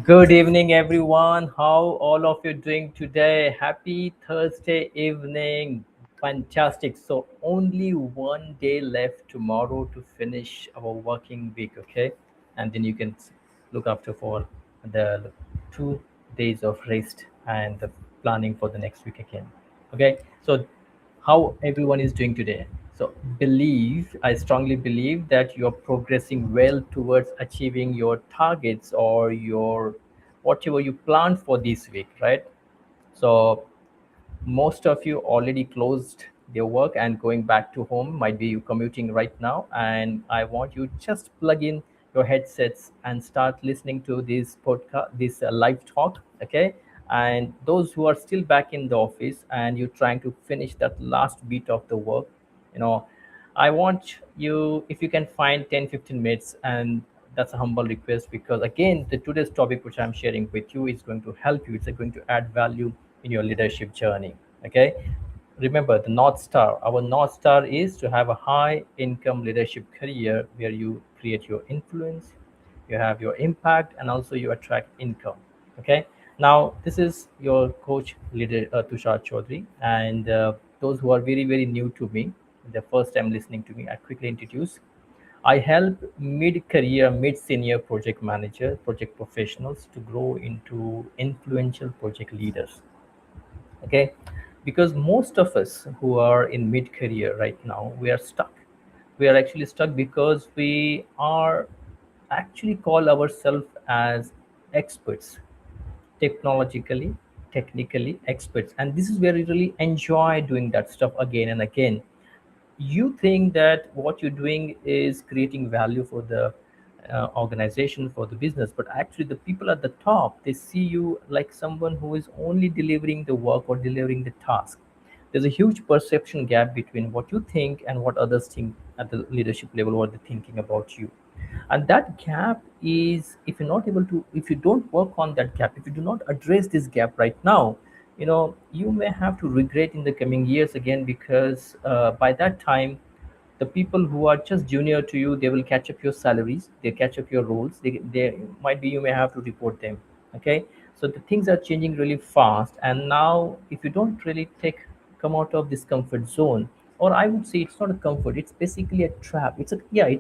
Good evening, everyone. How all of you doing today? Happy Thursday evening. Fantastic. So only one day left tomorrow to finish our working week, okay? And then you can look after for the 2 days of rest and the planning for the next week again. Okay. So how everyone is doing today. So, I strongly believe that you're progressing well towards achieving your targets or your whatever you planned for this week, right? So, most of you already closed their work and going back to home. Might be you commuting right now, and I want you just plug in your headsets and start listening to this podcast, this live talk. Okay. And those who are still back in the office and you're trying to finish that last bit of the work, you know I want you, if you can find 10-15 minutes, and that's a humble request, because again, the today's topic which I'm sharing with you is going to help you. It's going to add value in your leadership journey. Okay. Remember, the north star, our north star is to have a high income leadership career where you create your influence, you have your impact, and also you attract income. Okay. Now this is your coach leader, Tushar Chaudhary, and those who are very very new to me, the first time listening to me, I quickly introduce. I help mid-career, mid-senior project manager, project professionals to grow into influential project leaders. Okay. Because most of us who are in mid-career right now, we are stuck. We are actually stuck because we are actually call ourselves as experts, technologically, technically experts, and this is where we really enjoy doing that stuff again and again. You think that what you're doing is creating value for the organization, for the business, but actually the people at the top, they see you like someone who is only delivering the work or delivering the task. There's a huge perception gap between what you think and what others think at the leadership level, what they're thinking about you. And that gap is, if you're not able to, if you don't work on that gap, if you do not address this gap right now, you may have to regret in the coming years again, because by that time, the people who are just junior to you, they will catch up your salaries, they catch up your roles, they might be, you may have to report them. Okay. So the things are changing really fast, and now if you don't really come out of this comfort zone, or I would say it's not a comfort, it's basically a trap. It's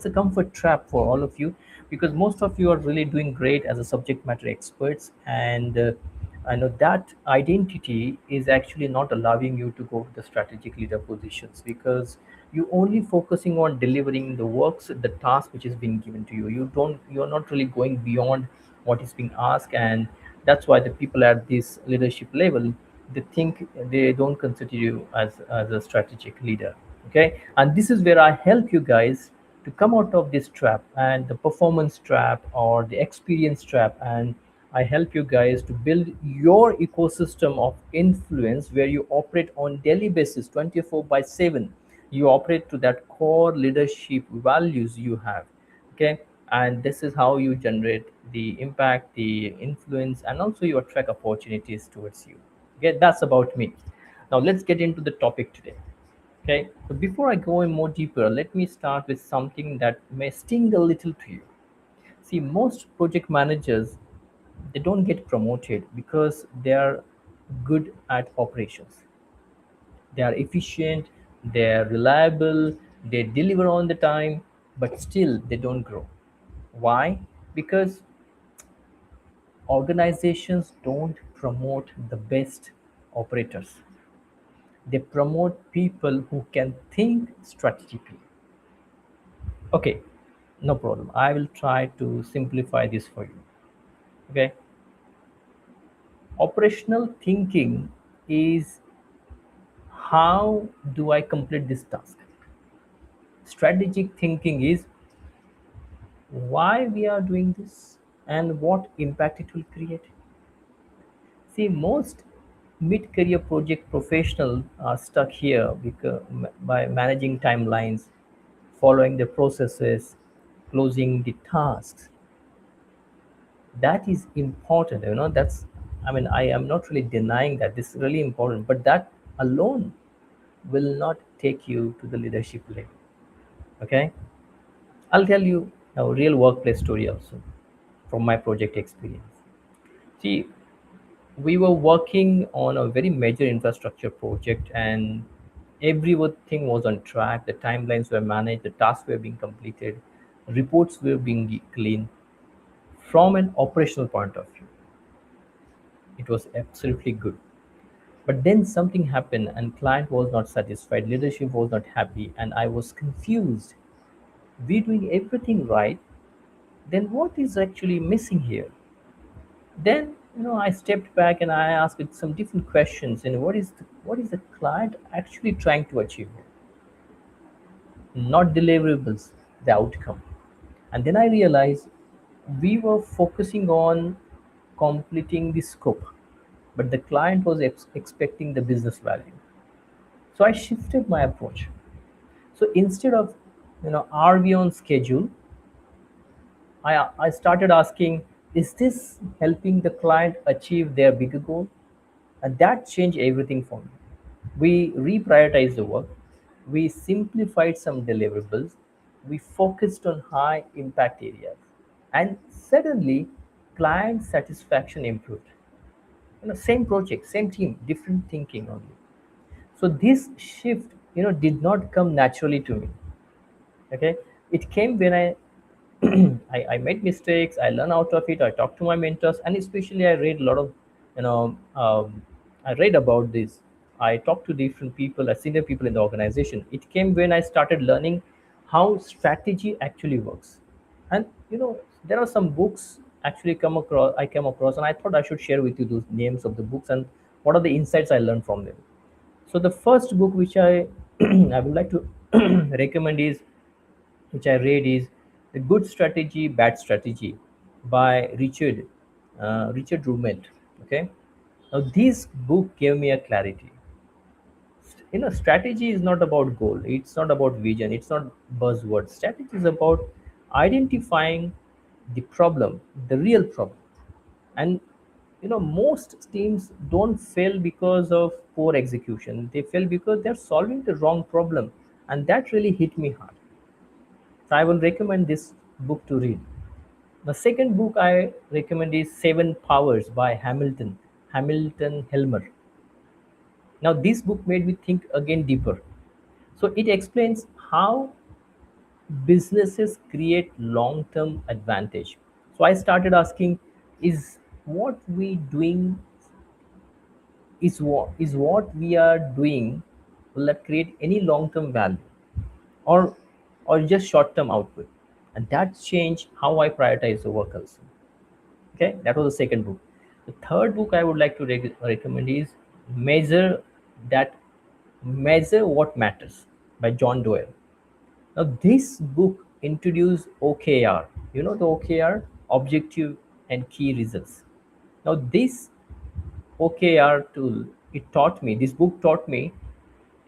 a comfort trap for all of you, because most of you are really doing great as a subject matter experts, and I know that identity is actually not allowing you to go to the strategic leader positions, because you only focusing on delivering the works, the task which is being given to you. You're not really going beyond what is being asked, and that's why the people at this leadership level, they think they don't consider you as a strategic leader. Okay. And this is where I help you guys to come out of this trap, and the performance trap or the experience trap, and I help you guys to build your ecosystem of influence where you operate on daily basis, 24 by 7. You operate to that core leadership values you have. Okay. And this is how you generate the impact, the influence, and also you attract opportunities towards you. Okay. That's about me. Now let's get into the topic today. Okay. So before I go in more deeper, let me start with something that may sting a little to you. See, most project managers, they don't get promoted because they are good at operations. They are efficient, they are reliable, they deliver on the time, but still they don't grow. Why? Because organizations don't promote the best operators. They promote people who can think strategically. Okay, no problem. I will try to simplify this for you. Okay, operational thinking is how do I complete this task? Strategic thinking is why we are doing this and what impact it will create. See, most mid-career project professionals are stuck here because by managing timelines, following the processes, closing the tasks. That is important. That's, I mean, I am not really denying that. This is really important, but that alone will not take you to the leadership level. Okay. I'll tell you a real workplace story also from my project experience. See, we were working on a very major infrastructure project, and everything was on track. The timelines were managed, the tasks were being completed, reports were being clean. From an operational point of view, it was absolutely good. But then something happened, and client was not satisfied, leadership was not happy, and I was confused. We're doing everything right, then what is actually missing here? Then I stepped back and I asked it some different questions. And what is the client actually trying to achieve? Not deliverables, the outcome. And then I realized we were focusing on completing the scope, but the client was expecting the business value. So I shifted my approach. So instead of are we on schedule, I started asking, is this helping the client achieve their bigger goal? And that changed everything for me. We reprioritized the work, we simplified some deliverables, we focused on high impact areas, and suddenly client satisfaction improved. Same project, same team, different thinking only. So this shift, did not come naturally to me. Okay, it came when I made mistakes, I learned out of it, I talked to my mentors, and especially I read a lot of, you know, I read about this. I talked to different people, senior people in the organization. It came when I started learning how strategy actually works. And there are some books actually I came across, and I thought I should share with you those names of the books and what are the insights I learned from them. So the first book which I I would like to recommend is which I read is The Good Strategy, Bad Strategy by Richard Rumelt. Okay. Now this book gave me a clarity. Strategy is not about goal. It's not about vision. It's not buzzword. Strategy is about identifying the problem, the real problem. And most teams don't fail because of poor execution. They fail because they're solving the wrong problem. And that really hit me hard. So I will recommend this book to read. The second book I recommend is Seven Powers by Hamilton Helmer. Now this book made me think again deeper. So it explains how businesses create long-term advantage. So I started asking, is what we doing is what we are doing, will that create any long-term value, or just short-term output? And that changed how I prioritize the work also. Okay, that was the second book. The third book I would like to recommend is Measure That Measure What Matters by John Doyle. Now this book introduced OKR. The OKR, objective and key results. Now this OKR tool, this book taught me,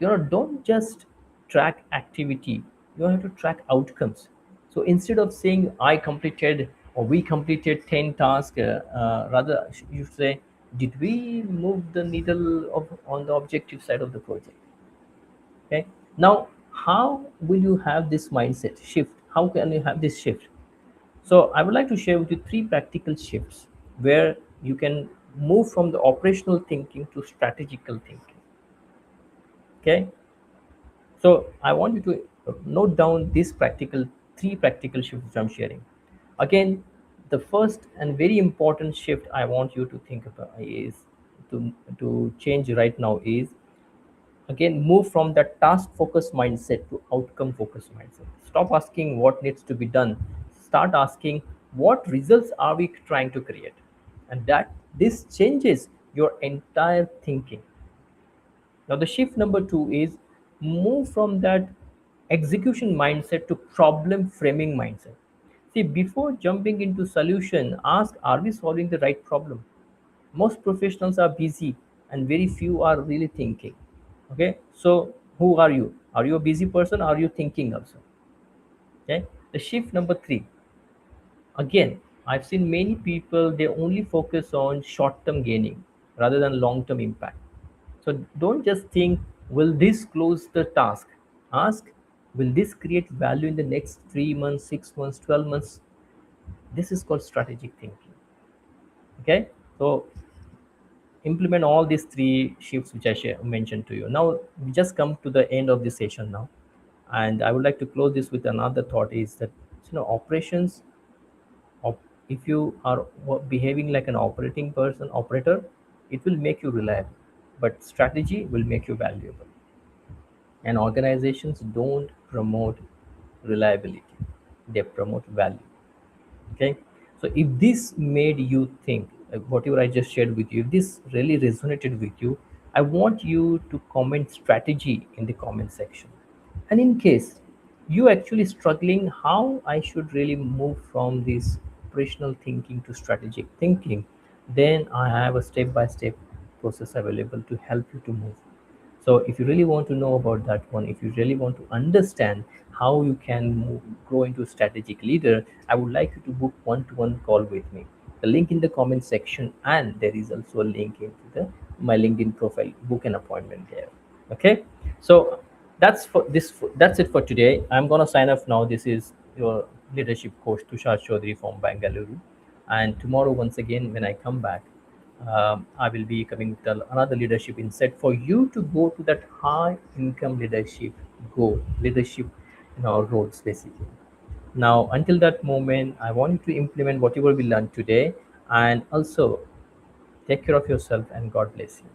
don't just track activity, you have to track outcomes. So instead of saying I completed or we completed 10 tasks, rather you say, did we move the needle on the objective side of the project? Okay. Now, how will you have this mindset shift? How can you have this shift? So I would like to share with you three practical shifts where you can move from the operational thinking to strategical thinking. Okay. So I want you to note down these three practical shifts which I'm sharing. Again, the first and very important shift I want you to think about is to change right now is, again, move from that task focused mindset to outcome focused mindset. Stop asking what needs to be done. Start asking what results are we trying to create, and that this changes your entire thinking. Now, the shift number two is move from that execution mindset to problem framing mindset. See, before jumping into solution, ask, are we solving the right problem? Most professionals are busy and very few are really thinking. Okay, so who are you? Are you a busy person? Are you thinking also? Okay, the shift number three. Again, I've seen many people, they only focus on short term gaining rather than long term impact. So don't just think, will this close the task? Ask, will this create value in the next 3 months, 6 months, 12 months? This is called strategic thinking. Okay. So implement all these three shifts which mentioned to you. Now we just come to the end of this session now, and I would like to close this with another thought: is that operations. If you are behaving like an operating person operator, it will make you reliable, but strategy will make you valuable. And organizations don't promote reliability; they promote value. Okay, so if this made you think, whatever I just shared with you, if this really resonated with you, I want you to comment strategy in the comment section. And in case you actually struggling how I should really move from this operational thinking to strategic thinking, then I have a step by step process available to help you to move. So if you really want to know about that one, if you really want to understand how you can grow into a strategic leader, I would like you to book one-to-one call with me. The link in the comment section, and there is also a link into the my LinkedIn profile. Book an appointment there. Okay. So that's for this. That's it for today. I'm gonna sign off now. This is your leadership coach Tushar Chaudhary from Bangalore, and tomorrow once again when I come back, I will be coming with another leadership insight for you to go to that high income leadership goal, leadership, roles basically. Now, until that moment, I want you to implement whatever we learned today, and also take care of yourself, and God bless you.